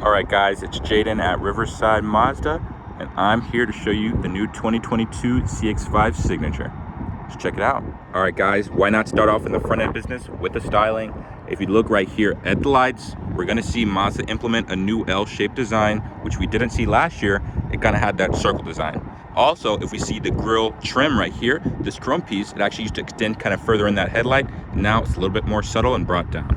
All right, guys, it's Jaden at Riverside Mazda, and I'm here to show you the new 2022 CX-5 Signature. Let's check it out. All right, guys, why not start off in the front end business with the styling? If you look right here at the lights, we're gonna see Mazda implement a new L-shaped design, which we didn't see last year. It kind of had that circle design. Also, if we see the grille trim right here, this drum piece, it actually used to extend kind of further in that headlight. Now it's a little bit more subtle and brought down.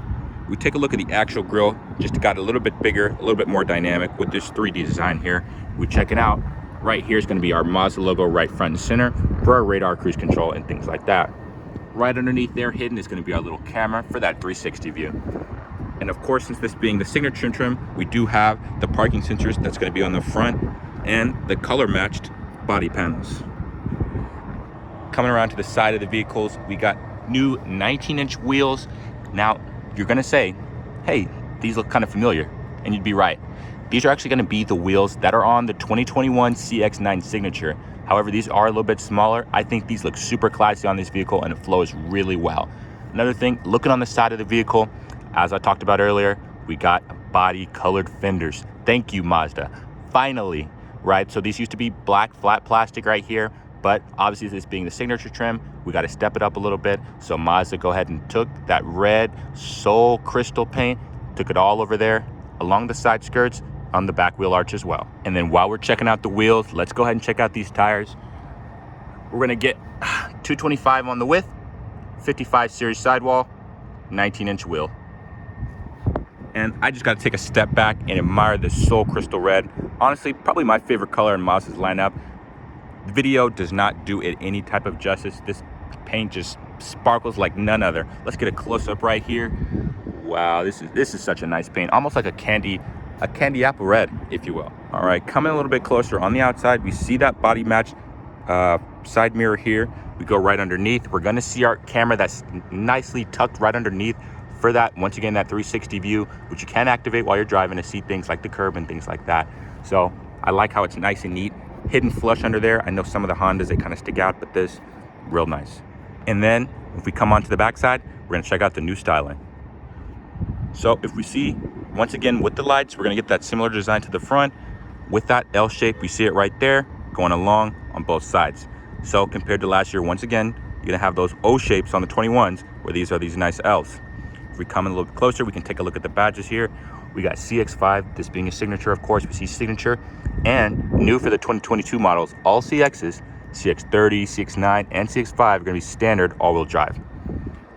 We take a look at the actual grille, just got a little bit bigger, a little bit more dynamic with this 3D design here. We check it out. Right here is going to be our Mazda logo right front and center for our radar, cruise control, and things like that. Right underneath there, hidden, is going to be our little camera for that 360 view. And of course, since this being the signature trim, we do have the parking sensors that's going to be on the front and the color matched body panels. Coming around to the side of the vehicles, we got new 19-inch wheels. Now, you're gonna say, hey, these look kind of familiar, and you'd be right. These are actually gonna be the wheels that are on the 2021 CX-9 Signature. However, these are a little bit smaller. I think these look super classy on this vehicle, and it flows really well. Another thing, looking on the side of the vehicle, as I talked about earlier, we got body colored fenders. Thank you, Mazda. Finally, right? So these used to be black flat plastic right here, but obviously this being the signature trim, we got to step it up a little bit. So Mazda go ahead and took that red Soul Crystal paint, took it all over there along the side skirts on the back wheel arch as well. And then while we're checking out the wheels, let's go ahead and check out these tires. We're gonna get 225 on the width, 55 series sidewall, 19-inch wheel. And I just got to take a step back and admire this Soul Crystal red. Honestly, probably my favorite color in Mazda's lineup. The video does not do it any type of justice. This paint just sparkles like none other. Let's get a close-up right here. Wow, this is such a nice paint, almost like a candy apple red, if you will. All right, coming a little bit closer on the outside, we see that body match side mirror here. We go right underneath. We're gonna see our camera that's nicely tucked right underneath for that, once again, that 360 view, which you can activate while you're driving to see things like the curb and things like that. So I like how it's nice and neat. Hidden flush under there. I know some of the Hondas, they kind of stick out, but this, real nice. And then if we come onto the backside, we're gonna check out the new styling. So if we see, once again, with the lights, we're gonna get that similar design to the front. With that L shape, we see it right there, going along on both sides. So compared to last year, once again, you're gonna have those O shapes on the 21s, where these are these nice L's. If we come in a little bit closer, we can take a look at the badges here. We got CX-5, this being a signature, of course, we see signature. And new for the 2022 models, all CXs, CX-30, CX-9, and CX-5 are gonna be standard all-wheel drive.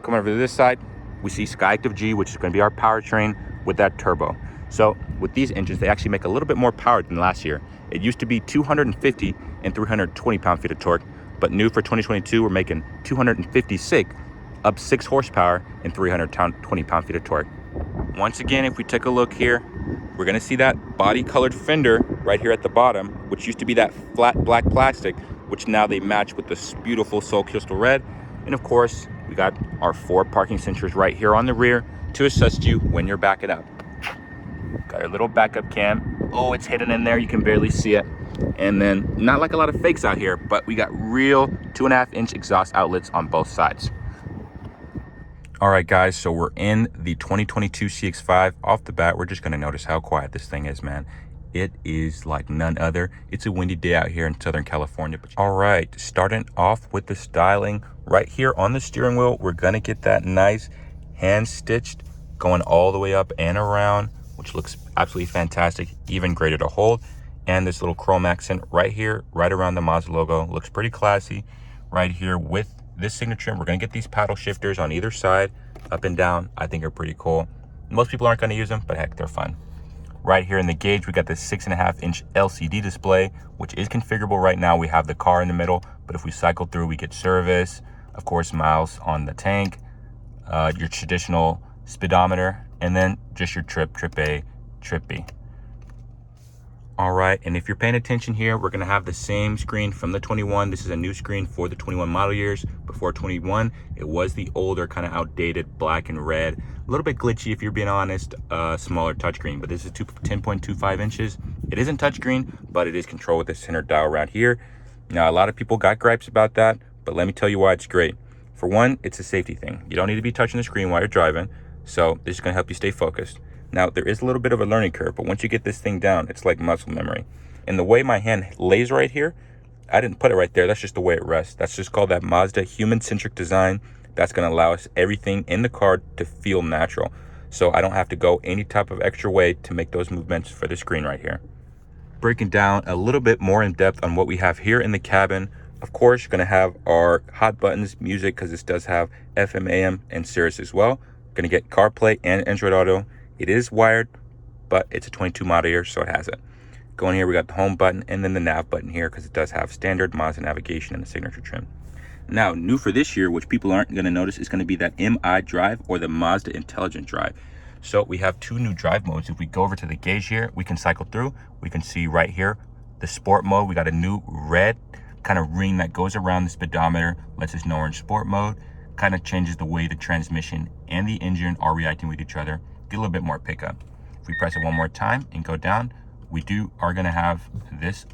Coming over to this side, we see Skyactiv G, which is gonna be our powertrain with that turbo. So with these engines, they actually make a little bit more power than last year. It used to be 250 and 320 pound-feet of torque, but new for 2022, we're making 256, up 6 horsepower and 320 pound-feet of torque. Once again, if we take a look here, we're gonna see that body colored fender right here at the bottom, which used to be that flat black plastic, which now they match with this beautiful Soul Crystal red. And of course, we got our 4 parking sensors right here on the rear to assist you when you're backing up. Got our little backup cam. Oh, it's hidden in there, you can barely see it. And then, not like a lot of fakes out here, but we got real 2.5-inch exhaust outlets on both sides. All right, guys, so we're in the 2022 CX-5. Off the bat, we're just gonna notice how quiet this thing is, man. It is like none other. It's a windy day out here in Southern California. All right, starting off with the styling right here on the steering wheel, we're gonna get that nice hand stitched going all the way up and around, which looks absolutely fantastic, even greater to hold. And this little chrome accent right here, right around the Mazda logo, looks pretty classy. Right here with this signature, we're gonna get these paddle shifters on either side, up and down. I think are pretty cool. Most people aren't gonna use them, but heck, they're fun. Right here in the gauge, we got this 6.5-inch LCD display, which is configurable right now. We have the car in the middle, but if we cycle through, we get service, of course, miles on the tank, your traditional speedometer, and then just your trip A, trip B. All right, and if you're paying attention here, we're gonna have the same screen from the 21. This is a new screen for the 21 model years. Before 21, it was the older, kind of outdated black and red. A little bit glitchy, if you're being honest, smaller touchscreen, but this is 10.25 inches. It isn't touchscreen, but it is controlled with the center dial right here. Now, a lot of people got gripes about that, but let me tell you why it's great. For one, it's a safety thing. You don't need to be touching the screen while you're driving, so this is gonna help you stay focused. Now, there is a little bit of a learning curve, but once you get this thing down, it's like muscle memory. And the way my hand lays right here, I didn't put it right there. That's just the way it rests. That's just called that Mazda human-centric design. That's going to allow us everything in the car to feel natural. So I don't have to go any type of extra way to make those movements for the screen right here. Breaking down a little bit more in depth on what we have here in the cabin. Of course, you're going to have our hot buttons, music, because this does have FM, AM, and Sirius as well. Going to get CarPlay and Android Auto. It is wired, but it's a 22 model year, so it has it. Going here, we got the home button and then the nav button here because it does have standard Mazda navigation and the signature trim. Now, new for this year, which people aren't going to notice, is going to be that MI drive or the Mazda Intelligent Drive. So we have two new drive modes. If we go over to the gauge here, we can cycle through. We can see right here, the sport mode. We got a new red kind of ring that goes around the speedometer, lets us know we're in sport mode, kind of changes the way the transmission and the engine are reacting with each other, get a little bit more pickup. If we press it one more time and go down, we are going to have this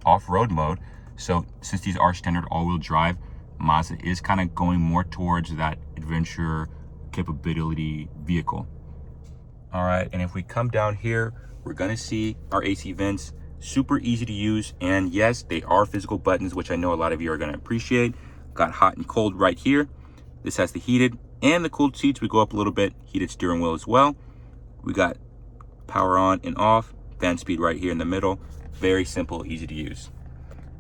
off-road mode. So since these are standard all-wheel drive, Mazda is kind of going more towards that adventure capability vehicle. All right, and if we come down here, we're going to see our AC vents. Super easy to use, and yes, they are physical buttons, which I know a lot of you are going to appreciate. Got hot and cold right here. This has the heated and the cooled seats. We go up a little bit, heated steering wheel as well. We got power on and off, fan speed right here in the middle. Very simple, easy to use.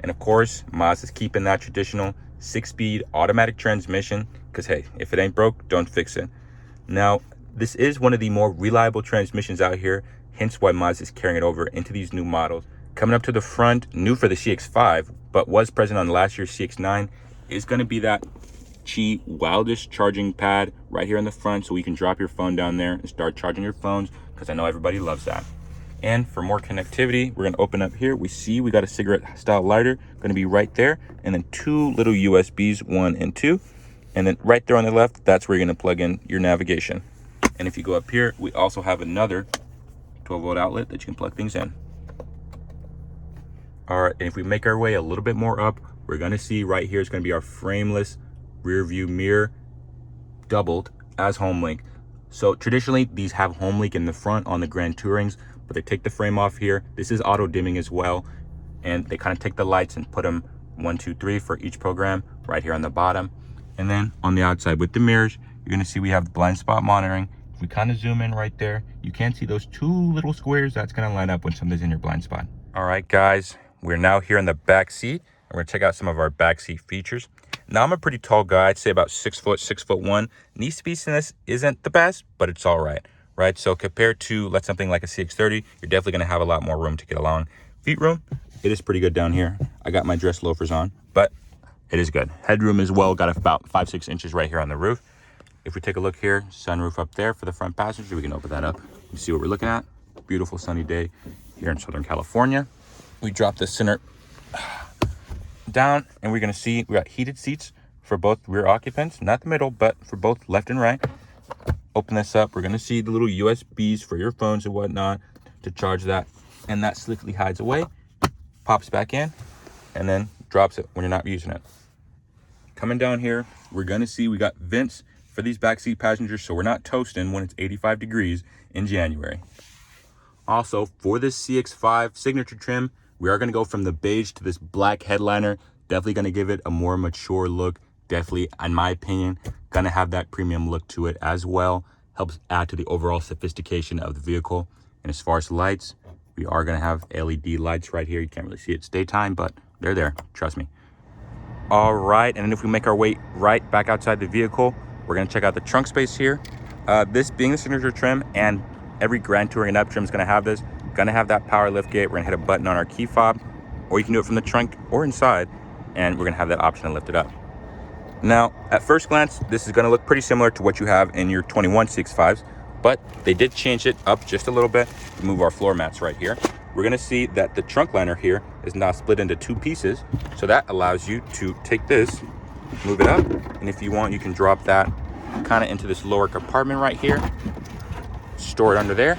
And of course, Mazda's keeping that traditional 6-speed automatic transmission, because hey, if it ain't broke, don't fix it. Now, this is one of the more reliable transmissions out here, hence why Mazda is carrying it over into these new models. Coming up to the front, new for the CX-5, but was present on last year's CX-9, is going to be that Qi wireless charging pad right here in the front, so you can drop your phone down there and start charging your phones, because I know everybody loves that. And for more connectivity, we're going to open up here. We got a cigarette style lighter going to be right there, and then two little USBs, 1 and 2, and then right there on the left, that's where you're going to plug in your navigation. And if you go up here, we also have another 12-volt outlet that you can plug things in. All right, and if we make our way a little bit more up, we're going to see right here is going to be our frameless rear view mirror, doubled as home link. So traditionally, these have home link in the front on the Grand Tourings, but they take the frame off here. This is auto dimming as well, and they kind of take the lights and put them 1, 2, 3 for each program right here on the bottom. And then on the outside with the mirrors, you're going to see we have blind spot monitoring. If we kind of zoom in right there, you can see those two little squares. That's going to line up when something's in your blind spot. All right, guys, we're now here in the back seat, and we're going to check out some of our back seat features. Now, I'm a pretty tall guy. I'd say about 6 foot, 6'1". Knee spaciness isn't the best, but it's all right, right? So compared to something like a CX-30, you're definitely going to have a lot more room to get along. Feet room, it is pretty good down here. I got my dress loafers on, but it is good. Headroom as well, got about 5-6 inches right here on the roof. If we take a look here, sunroof up there for the front passenger, we can open that up and see what we're looking at. Beautiful sunny day here in Southern California. We drop the center down, and we're going to see we got heated seats for both rear occupants, not the middle, but for both left and right. Open this up, we're going to see the little USBs for your phones and whatnot to charge that, and that slickly hides away, pops back in, and then drops it when you're not using it. Coming down here, we're going to see we got vents for these backseat passengers, so we're not toasting when it's 85 degrees in January. Also, for this CX-5 signature trim, we are going to go from the beige to this black headliner. Definitely going to give it a more mature look. Definitely, in my opinion, going to have that premium look to it as well. Helps add to the overall sophistication of the vehicle. And as far as lights, we are going to have LED lights right here. You can't really see it, it's daytime, but they're there. Trust me. All right, and then if we make our way right back outside the vehicle, we're going to check out the trunk space here. This being the signature trim, and every Grand Touring and up trim is going to have this. Going to have that power lift gate. We're going to hit a button on our key fob, or you can do it from the trunk or inside, and we're going to have that option to lift it up. Now, at first glance, this is going to look pretty similar to what you have in your 21 CX-5s, but they did change it up just a little bit. Move our floor mats right here. We're going to see that the trunk liner here is now split into 2 pieces, so that allows you to take this, move it up, and if you want, you can drop that kind of into this lower compartment right here, store it under there,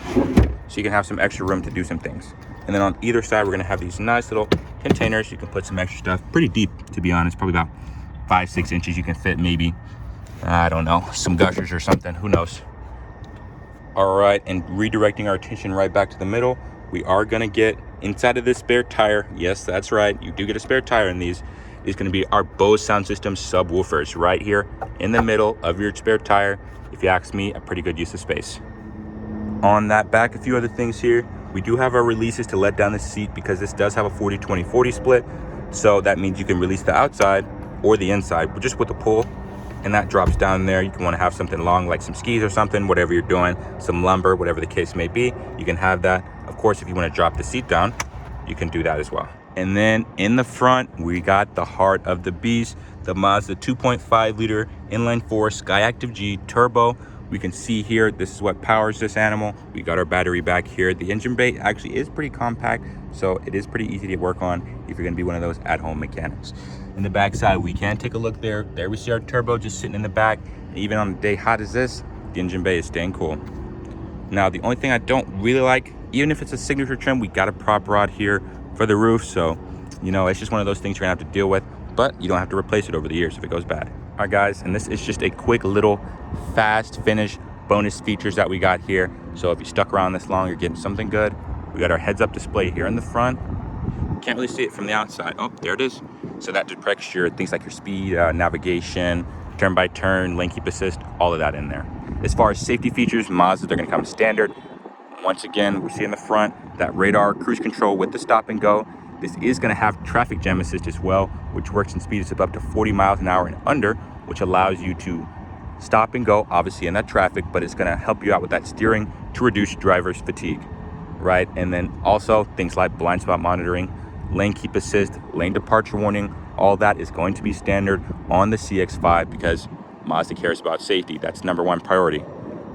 so you can have some extra room to do some things. And then on either side, we're going to have these nice little containers. You can put some extra stuff, pretty deep, to be honest, probably about 5-6 inches. You can fit maybe, I don't know, some gushers or something, who knows. All right, and redirecting our attention right back to the middle, we are gonna get inside of this spare tire. Yes, that's right, you do get a spare tire in these. Is gonna be our Bose sound system subwoofers right here in the middle of your spare tire. If you ask me, a pretty good use of space. On that back, a few other things here. We do have our releases to let down the seat because this does have a 40-20-40 split. So that means you can release the outside or the inside, but just with the pull, and that drops down there. You can want to have something long like some skis or something, whatever you're doing, some lumber, whatever the case may be, you can have that. Of course, if you want to drop the seat down, you can do that as well. And then in the front, we got the heart of the beast, the Mazda 2.5 liter inline 4 Skyactiv G turbo. We can see here, this is what powers this animal. We got our battery back here. The engine bay actually is pretty compact, so it is pretty easy to work on if you're gonna be one of those at-home mechanics. In the back side, we can take a look there. There we see our turbo just sitting in the back. Even on a day hot as this, the engine bay is staying cool. Now, the only thing I don't really like, even if it's a signature trim, we got a prop rod here for the roof. So, you know, it's just one of those things you're gonna have to deal with, but you don't have to replace it over the years if it goes bad. All right, guys, and this is just a quick little fast finish bonus features that we got here. So if you stuck around this long, you're getting something good. We got our heads-up display here in the front. Can't really see it from the outside. Oh, there it is. So that detects your things like your speed, navigation, turn by turn, lane keep assist, all of that in there. As far as safety features, Mazda, they're gonna come standard. Once again, we see in the front that radar cruise control with the stop and go. This is gonna have traffic jam assist as well, which works in speeds of up to 40 miles an hour and under, which allows you to stop and go, obviously in that traffic, but it's gonna help you out with that steering to reduce driver's fatigue, right? And then also things like blind spot monitoring, lane keep assist, lane departure warning, all that is going to be standard on the CX-5 because Mazda cares about safety. That's #1 priority.